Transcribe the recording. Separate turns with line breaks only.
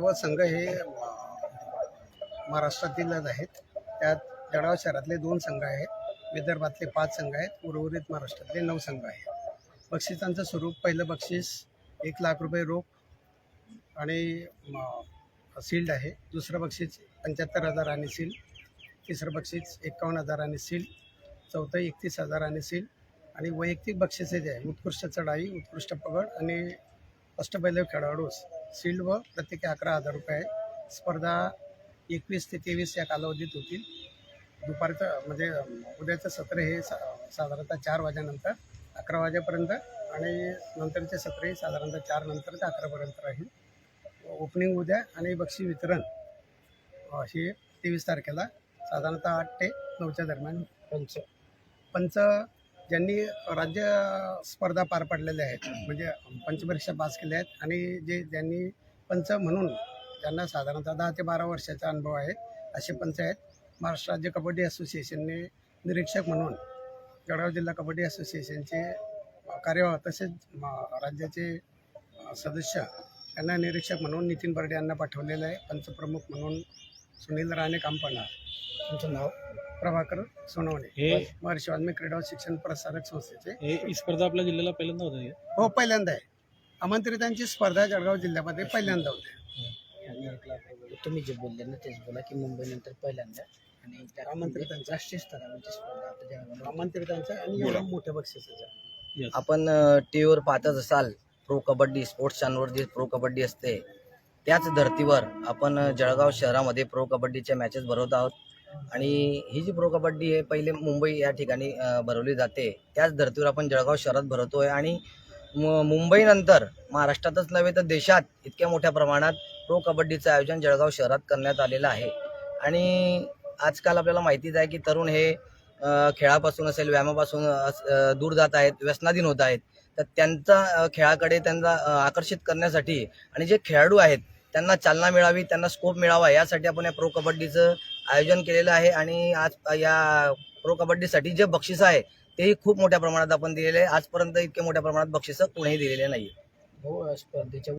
सर्व संघ हे महाराष्ट्रातीलच आहेत. त्यात जळगाव शहरातले 2 संघ आहेत, विदर्भातले 5 संघ आहेत, उर्वरित महाराष्ट्रातले 9 संघ आहेत. बक्षिसांचं स्वरूप पहिलं बक्षीस 1 लाख रुपये रोख आणि सील्ड आहे. दुसरं बक्षीस 75,000 आणि सील. तिसरं बक्षीस 51,000 आणि सील. चौथं 31,000 आणि सील. आणि वैयक्तिक बक्षिसे जे आहे उत्कृष्ट चढाई, उत्कृष्ट पगड आणि अष्टपैलू खेळाडूस सील्ड व प्रत्येकी 11,000 रुपये आहे. स्पर्धा 21 ते 23 या कालावधीत होतील. दुपारचं म्हणजे उद्याचं सत्र हे साधारणतः 4 वाजेनंतर 11 वाजेपर्यंत आणि नंतरचे सत्र हे साधारणतः 4 नंतर ते 11पर्यंत राहील. ओपनिंग उद्या आणि बक्षीस वितरण हे 23 तारखेला साधारणतः 8 ते 9च्या दरम्यान. पंच ज्यांनी राज्य स्पर्धा पार पाडलेल्या आहेत, म्हणजे पंचपरीक्षा पास केल्या आहेत आणि ज्यांनी पंच म्हणून ज्यांना साधारणतः 10 ते 12 वर्षाचा अनुभव आहे असे पंच आहेत. महाराष्ट्र राज्य कबड्डी असोसिएशनने निरीक्षक म्हणून जळगाव जिल्हा कबड्डी असोसिएशनचे कार्यवाह तसेच राज्याचे सदस्य यांना निरीक्षक म्हणून नितीन बर्डे यांना पाठवलेलं आहे. पंचप्रमुख म्हणून सुनील राणे कांपणार. तुमचं नाव? प्रभाकर सोनवणे, हे महर्षी वाल्मिकी क्रीडा शिक्षण प्रसारक संस्थेचे.
ही स्पर्धा आपल्या जिल्ह्याला पहिल्यांदा होत आहे?
हो, पहिल्यांदा आहे. आमंत्रितांची स्पर्धा जळगाव जिल्ह्यामध्ये पहिल्यांदा होते.
तुम्ही जे बोलले ना तेच बोला की मुंबईनंतर पहिल्यांदा आणि
आमंत्रितांच्या
राष्ट्रीय स्तरावरची स्पर्धा आता जळगावला.
आमंत्रितांचं आणि एवढं मोठ्या बक्षिसाचं.
आपण टीव्हीवर पाहतच असाल प्रो कबड्डी स्पोर्ट्स चॅनलवर जी प्रो कबड्डी असते त्याच धर्तीवर आपण जळगाव शहरामध्ये प्रो कबड्डीच्या मॅचेस भरवत आहोत. आणि ही जी प्रो कबड्डी आहे पहिले मुंबई या ठिकाणी भरवली जाते, त्याच धर्तीवर आपण जळगाव शहरात भरवतोय. आणि मुंबईनंतर महाराष्ट्रातच नव्हे तर देशात इतक्या मोठ्या प्रमाणात प्रो कबड्डीचं आयोजन जळगाव शहरात करण्यात आलेलं आहे. आणि आजकाल आपल्याला माहितीच आहे की तरुण हे खेळापासून असेल व्यायामापासून दूर जात आहेत, व्यसनाधीन होत आहेत. तर त्यांचा खेळाकडे त्यांना आकर्षित करण्यासाठी आणि जे खेळाडू आहेत त्यांना चालना मिळावी, त्यांना स्कोप मिळावा यासाठी आपण या प्रो कबड्डीचं आयोजन केलेलं आहे. आणि आज या प्रो कबड्डीसाठी जे बक्षीस आहे तेही खूप मोठ्या प्रमाणात आपण दिलेले आहे. आजपर्यंत इतके मोठ्या प्रमाणात बक्षिसं कोणीही दिलेले नाही. स्पर्धेच्या